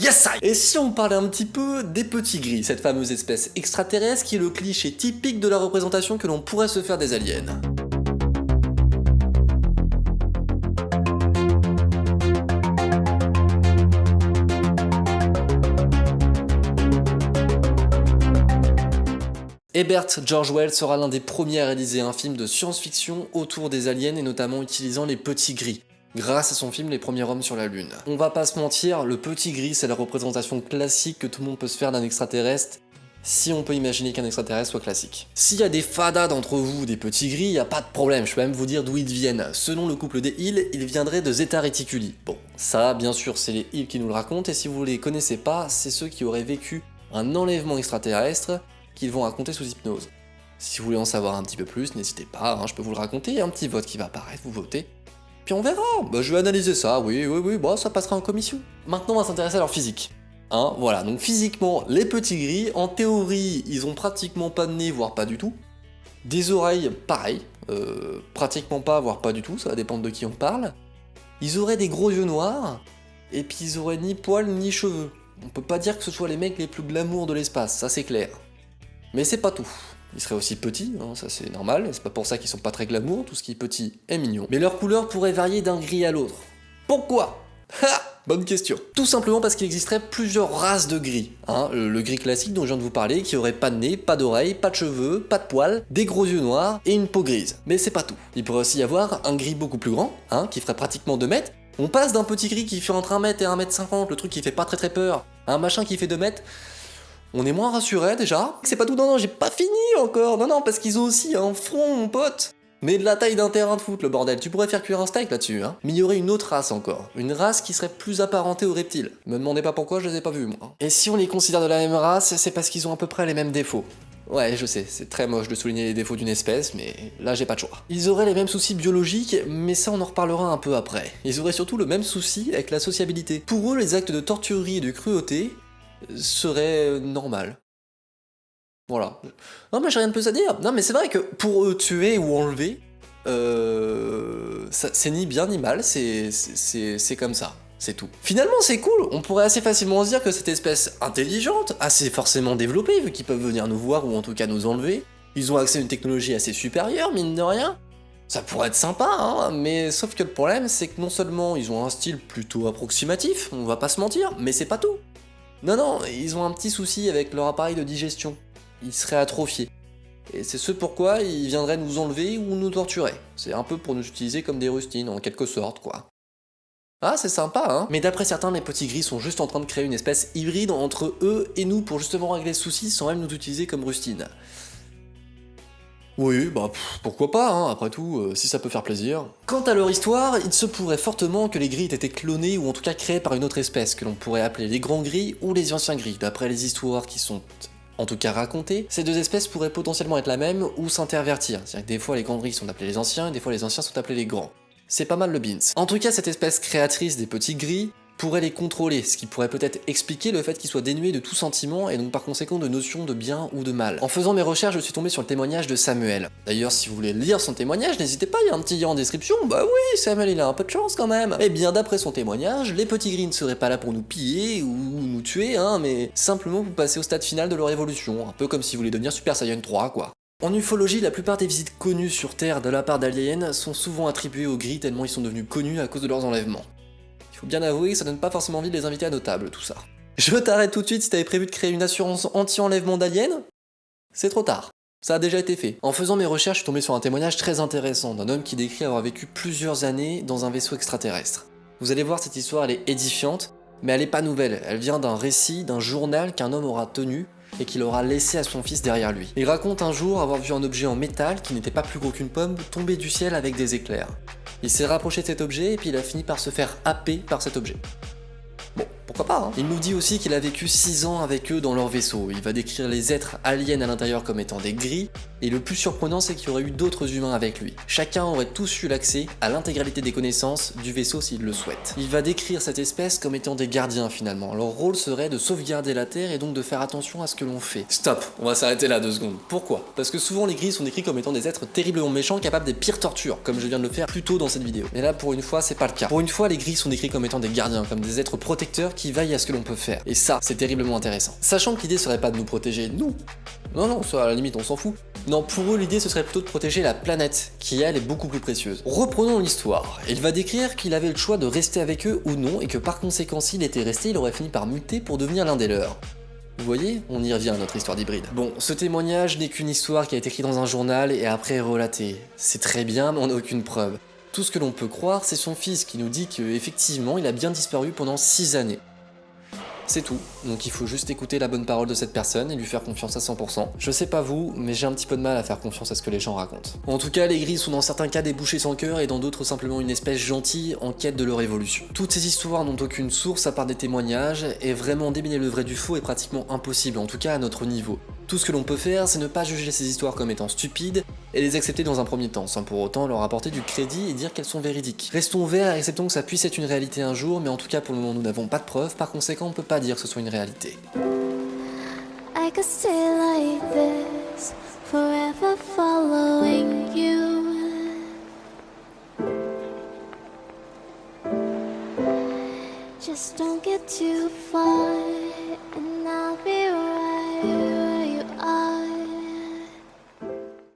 Yes I. Et si on parlait un petit peu des petits gris, cette fameuse espèce extraterrestre qui est le cliché typique de la représentation que l'on pourrait se faire des aliens. Herbert George Wells sera l'un des premiers à réaliser un film de science-fiction autour des aliens et notamment utilisant les petits gris, grâce à son film Les Premiers Hommes sur la Lune. On va pas se mentir, le petit gris c'est la représentation classique que tout le monde peut se faire d'un extraterrestre, si on peut imaginer qu'un extraterrestre soit classique. S'il y a des fadas d'entre vous, des petits gris, y a pas de problème, je peux même vous dire d'où ils viennent. Selon le couple des Hill, ils viendraient de Zeta Reticuli. Bon, ça bien sûr c'est les Hill qui nous le racontent, et si vous les connaissez pas, c'est ceux qui auraient vécu un enlèvement extraterrestre, qu'ils vont raconter sous hypnose. Si vous voulez en savoir un petit peu plus, n'hésitez pas, hein, je peux vous le raconter, il y a un petit vote qui va apparaître, vous votez, puis on verra, je vais analyser ça, oui, ça passera en commission. Maintenant on va s'intéresser à leur physique. Hein, voilà, donc physiquement, les petits gris, en théorie, ils ont pratiquement pas de nez, voire pas du tout. Des oreilles, pareil, pratiquement pas, voire pas du tout, ça va dépendre de qui on parle. Ils auraient des gros yeux noirs, et puis ils auraient ni poils ni cheveux. On peut pas dire que ce soit les mecs les plus glamour de l'espace, ça c'est clair. Mais c'est pas tout. Ils seraient aussi petits, hein, ça c'est normal, c'est pas pour ça qu'ils sont pas très glamour, tout ce qui est petit est mignon. Mais leur couleur pourrait varier d'un gris à l'autre. Pourquoi? Ha! Bonne question. Tout simplement parce qu'il existerait plusieurs races de gris. Hein, le gris classique dont je viens de vous parler, qui aurait pas de nez, pas d'oreilles, pas de cheveux, pas de poils, des gros yeux noirs et une peau grise. Mais c'est pas tout. Il pourrait aussi y avoir un gris beaucoup plus grand, hein, qui ferait pratiquement 2 mètres. On passe d'un petit gris qui fait entre 1 mètre et 1 mètre 50, le truc qui fait pas très peur, à un machin qui fait 2 mètres. On est moins rassuré déjà. C'est pas tout, non, j'ai pas fini encore. Non, parce qu'ils ont aussi un front, mon pote. Mais de la taille d'un terrain de foot, le bordel. Tu pourrais faire cuire un steak là-dessus, hein. Mais il y aurait une autre race encore. Une race qui serait plus apparentée aux reptiles. Me demandez pas pourquoi, je les ai pas vus, moi. Et si on les considère de la même race, c'est parce qu'ils ont à peu près les mêmes défauts. Ouais, je sais, c'est très moche de souligner les défauts d'une espèce, mais là j'ai pas de choix. Ils auraient les mêmes soucis biologiques, mais ça on en reparlera un peu après. Ils auraient surtout le même souci avec la sociabilité. Pour eux, les actes de torturerie et de cruauté seraient normal. Voilà. Non mais j'ai rien de plus à dire. Non mais c'est vrai que pour eux, tuer ou enlever, c'est ni bien ni mal, c'est comme ça. C'est tout. Finalement c'est cool, on pourrait assez facilement se dire que cette espèce intelligente, assez forcément développée, vu qu'ils peuvent venir nous voir ou en tout cas nous enlever, ils ont accès à une technologie assez supérieure, mine de rien. Ça pourrait être sympa, hein, mais sauf que le problème c'est que non seulement ils ont un style plutôt approximatif, on va pas se mentir, mais c'est pas tout. Non, ils ont un petit souci avec leur appareil de digestion. Ils seraient atrophiés. Et c'est ce pourquoi ils viendraient nous enlever ou nous torturer. C'est un peu pour nous utiliser comme des rustines, en quelque sorte, quoi. Ah, c'est sympa, hein. Mais d'après certains, les petits gris sont juste en train de créer une espèce hybride entre eux et nous pour justement régler ce souci sans même nous utiliser comme rustines. Oui, pourquoi pas, hein, après tout, si ça peut faire plaisir. Quant à leur histoire, il se pourrait fortement que les gris aient été clonés ou en tout cas créés par une autre espèce que l'on pourrait appeler les grands gris ou les anciens gris, d'après les histoires qui sont en tout cas racontées. Ces deux espèces pourraient potentiellement être la même ou s'intervertir, c'est-à-dire que des fois les grands gris sont appelés les anciens et des fois les anciens sont appelés les grands. C'est pas mal le beans. En tout cas, cette espèce créatrice des petits gris pourrait les contrôler, ce qui pourrait peut-être expliquer le fait qu'ils soient dénués de tout sentiment et donc par conséquent de notion de bien ou de mal. En faisant mes recherches, je suis tombé sur le témoignage de Samuel. D'ailleurs, si vous voulez lire son témoignage, n'hésitez pas, il y a un petit lien en description. Bah oui, Samuel il a un peu de chance quand même. Et bien d'après son témoignage, les petits gris ne seraient pas là pour nous piller ou nous tuer, hein, mais simplement pour passer au stade final de leur évolution, un peu comme si vous voulez devenir Super Saiyan 3, quoi. En ufologie, la plupart des visites connues sur Terre de la part d'aliens sont souvent attribuées aux gris tellement ils sont devenus connus à cause de leurs enlèvements. Il faut bien avouer que ça donne pas forcément envie de les inviter à nos tables, tout ça. Je t'arrête tout de suite si t'avais prévu de créer une assurance anti-enlèvement d'aliens. C'est trop tard. Ça a déjà été fait. En faisant mes recherches, je suis tombé sur un témoignage très intéressant d'un homme qui décrit avoir vécu plusieurs années dans un vaisseau extraterrestre. Vous allez voir, cette histoire, elle est édifiante, mais elle est pas nouvelle. Elle vient d'un récit, d'un journal qu'un homme aura tenu et qu'il aura laissé à son fils derrière lui. Il raconte un jour avoir vu un objet en métal qui n'était pas plus gros qu'une pomme tomber du ciel avec des éclairs. Il s'est rapproché de cet objet et puis il a fini par se faire happer par cet objet. Bon, pourquoi pas, hein. Il nous dit aussi qu'il a vécu 6 ans avec eux dans leur vaisseau. Il va décrire les êtres aliens à l'intérieur comme étant des gris, et le plus surprenant c'est qu'il y aurait eu d'autres humains avec lui. Chacun aurait tous eu l'accès à l'intégralité des connaissances du vaisseau s'il le souhaite. Il va décrire cette espèce comme étant des gardiens finalement. Leur rôle serait de sauvegarder la Terre et donc de faire attention à ce que l'on fait. Stop, on va s'arrêter là 2 secondes. Pourquoi? Parce que souvent les gris sont décrits comme étant des êtres terriblement méchants, capables des pires tortures, comme je viens de le faire plus tôt dans cette vidéo. Mais là pour une fois c'est pas le cas. Pour une fois les gris sont décrits comme étant des gardiens, comme des êtres protecteurs qui veillent à ce que l'on peut faire. Et ça, c'est terriblement intéressant. Sachant que l'idée serait pas de nous protéger, nous. Non, ça à la limite on s'en fout. Non, pour eux l'idée ce serait plutôt de protéger la planète, qui elle est beaucoup plus précieuse. Reprenons l'histoire. Il va décrire qu'il avait le choix de rester avec eux ou non, et que par conséquent s'il était resté, il aurait fini par muter pour devenir l'un des leurs. Vous voyez, on y revient à notre histoire d'hybride. Bon, ce témoignage n'est qu'une histoire qui a été écrite dans un journal et après relatée. C'est très bien, mais on n'a aucune preuve. Tout ce que l'on peut croire, c'est son fils qui nous dit qu'effectivement, il a bien disparu pendant 6 années. C'est tout, donc il faut juste écouter la bonne parole de cette personne et lui faire confiance à 100%. Je sais pas vous, mais j'ai un petit peu de mal à faire confiance à ce que les gens racontent. En tout cas, les grilles sont dans certains cas des bouchers sans cœur et dans d'autres simplement une espèce gentille en quête de leur évolution. Toutes ces histoires n'ont aucune source à part des témoignages, et vraiment démêler le vrai du faux est pratiquement impossible, en tout cas à notre niveau. Tout ce que l'on peut faire, c'est ne pas juger ces histoires comme étant stupides et les accepter dans un premier temps, sans pour autant leur apporter du crédit et dire qu'elles sont véridiques. Restons ouverts et acceptons que ça puisse être une réalité un jour, mais en tout cas pour le moment nous n'avons pas de preuves, par conséquent on peut pas dire que ce soit une réalité. I could stay like this, forever following you. Just don't get too far.